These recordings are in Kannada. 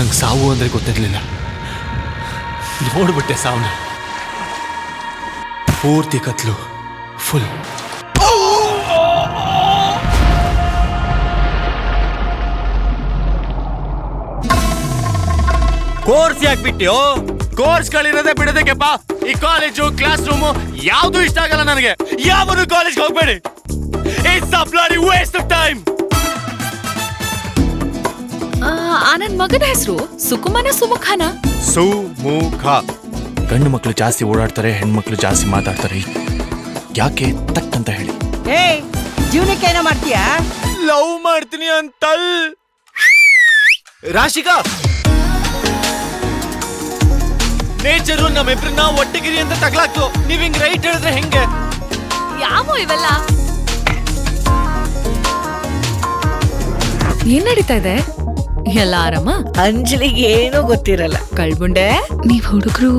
ನಂಗೆ ಸಾವು ಅಂದರೆ ಗೊತ್ತಿರಲಿಲ್ಲ. ನೋಡ್ಬಿಟ್ಟೆ ಸಾವನ್ನ. ಪೂರ್ತಿ ಕತ್ಲು, ಫುಲ್. ಕೋರ್ಸ್ ಯಾಕೆ ಬಿಟ್ಟಿಯೋ? ಕೋರ್ಸ್ಗಳಿರೋದೇ ಬಿಡೋದಕ್ಕೆ ಬಾ. ಈ ಕಾಲೇಜು, ಕ್ಲಾಸ್ ರೂಮು ಯಾವ್ದು ಇಷ್ಟ ಆಗಲ್ಲ ನನಗೆ. ಯಾವನು ಕಾಲೇಜ್ಗೆ ಹೋಗ್ಬೇಡಿ. It's a bloody waste of time. ನನ್ ಮಗನ ಹೆಸರು ಸುಕುಮನ ಸುಮುಖನ? ಸುಮುಖ. ಗಂಡು ಮಕ್ಕಳು ಜಾಸ್ತಿ ಓಡಾಡ್ತಾರೆ, ಹೆಣ್ಮಕ್ಳು ಜಾಸ್ತಿ ಮಾತಾಡ್ತಾರೆ. ಯಾಕೆ ತಕ್ ಅಂತ ಹೇಳಿ. ಜೀವನಕ್ಕೆ ಏನೋ ಮಾಡ್ತೀಯಾ? ಲವ್ ಮಾಡ್ತೀನಿ ಅಂತಲ್. ರಾಶಿಕಾ, ನೇಚರು ನಮ್ಮಿಬ್ರನ್ನ ಒಟ್ಟಿಗಿರಿ ಅಂತ ತಗ್ಲಾಕ್ತು. ನೀವ್ ಹಿಂಗ್ ರೈಟ್ ಹೇಳಿದ್ರೆ ಹೆಂಗೆ? ಯಾವ ಇವೆಲ್ಲ ಏನ್ ನಡೀತಾ ಇದೆ? ಎಲ್ಲ ಆರಾಮ? ಅಂಜಲಿಗೆ ಏನೂ ಗೊತ್ತಿರಲ್ಲ. ಕಳ್ಬುಂಡೆ, ನೀವ್ ಹುಡುಗರು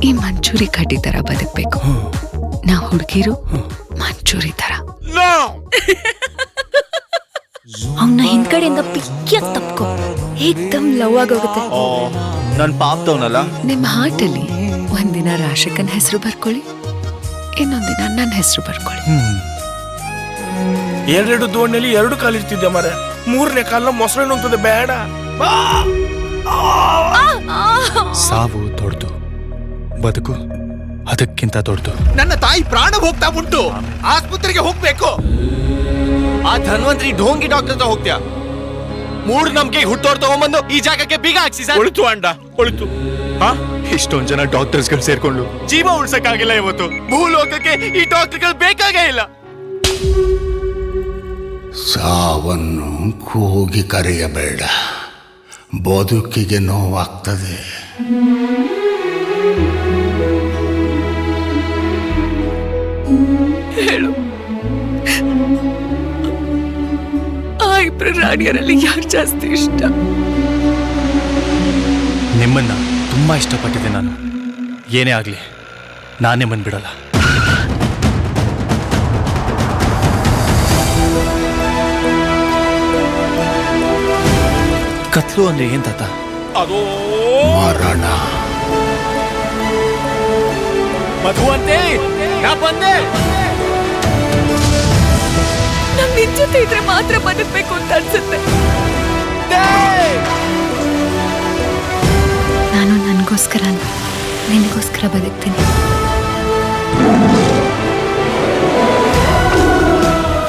ಈ ಮಂಚೂರಿ ಕಡ್ಡಿ ತರ ಬದುಕ್ಬೇಕು. ನಾವ್ ಹುಡುಗಿರು ಮಂಚೂರಿ ತರ. ಅವನ್ನ ಹಿಂದ್ಗಡೆಯಿಂದ ಪಿಕ್ಕಿಯಾಗಿ ತಪ್ಕೋ, ಏಕ್ದಮ್ ಲವ್ ಆಗೋಗುತ್ತೆ. ನನ್ ಪಾಪ್ತವನಲ್ಲ. ನಿಮ್ ಹಾರ್ಟ್ ಅಲ್ಲಿ ಒಂದಿನ ರಾಶಿಕನ್ ಹೆಸರು ಬರ್ಕೊಳ್ಳಿ, ಇನ್ನೊಂದಿನ ನನ್ನ ಹೆಸರು ಬರ್ಕೊಳ್ಳಿ. ಎರಡು ದೋಣಿಯಲ್ಲಿ ಎರಡು ಕಾಲಿರ್ತಿದ್ದೆ ಮರೆ, ಮೂರನೇ ಕಾಲ ಮೊಸಳೆ ಹೋಗ್ತದೆ. ಬೇಡ. ಸಾವು ದೊಡ್ಡದು, ಬದುಕು ಅದಕ್ಕಿಂತ ದೊಡ್ಡದು. ನನ್ನ ತಾಯಿ ಪ್ರಾಣ ಹೋಗ್ತಾ ಉಂಟು, ಆಸ್ಪತ್ರೆಗೆ ಹೋಗ್ಬೇಕು. ಆ ಧನ್ವಂತರಿ ಢೋಂಗಿ ಡಾಕ್ಟರ್ ಹತ್ರ ಹೋಗ್ತೀಯಾ? ಮೂಢನಂಬಿಕೆ ಹುಟ್ಟೋರ್ ತಗೊಂಡ್ಬಂದು ಈ ಜಾಗಕ್ಕೆ ಬೀಗ ಹಾಕ್ಸಿ ಸರ್. ಒಳಿತು ಅಂಡ, ಒಳಿತು. ಇಷ್ಟೊಂದ್ ಜನ ಡಾಕ್ಟರ್ಸ್ಗಳು ಸೇರ್ಕೊಂಡು ಜೀವ ಉಳ್ಸಕ್ಕಾಗಿಲ್ಲ. ಇವತ್ತು ಭೂಲೋಕಕ್ಕೆ ಈ ಡಾಕ್ಟರ್ಗಳು ಬೇಕಾಗೇ ಇಲ್ಲ. ಸಾವನ್ನು ಕೂಗಿ ಕರೆಯಬೇಡ, ಬದುಕಿಗೆ ನೋವಾಗ್ತದೆ. ಹೇಳು, ಆ ಇಬ್ರು ರಾಣಿಯರಲ್ಲಿ ಯಾರು ಜಾಸ್ತಿ ಇಷ್ಟ? ನಿಮ್ಮನ್ನ ತುಂಬಾ ಇಷ್ಟಪಟ್ಟಿದ್ದೆ ನಾನು. ಏನೇ ಆಗ್ಲಿ ನಾನೇ ಬಂದ್ಬಿಡಲ್ಲ. ಕತ್ಲು ಅಂದ್ರೆ ಏನ್ ತಾತ? ಅದು ಮರಣ. ಮಧು ಅಂತೆ ನಾ ಬಂದೆ. ನಂಗ್ ನಿನ್ ಜೊತೆ ಇದ್ರೆ ಮಾತ್ರ ಬದುಕ್ಬೇಕು ಅಂತ ಅನ್ಸುತ್ತೆ. ನಾನು ನನ್ಗೋಸ್ಕರ ನಿನಗೋಸ್ಕರ ಬದುಕ್ತೀನಿ.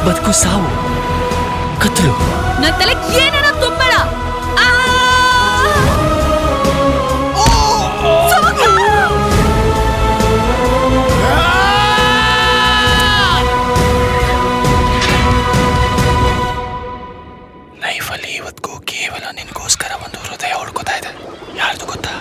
ಬದುಕು, ಸಾವು, ಕತ್ಲು. ನನ್ನ ತಲೆ ಏನೇನೋ ತುಂಬಳ. ಲೈಫಲ್ಲಿ ಇವತ್ತಿಗೂ ಕೇವಲ ನಿನಗೋಸ್ಕರ ಒಂದು ಹೃದಯ ಹುಡ್ಕೋತಾ ಇದೆ. ಯಾರ್ದು ಗೊತ್ತಾ?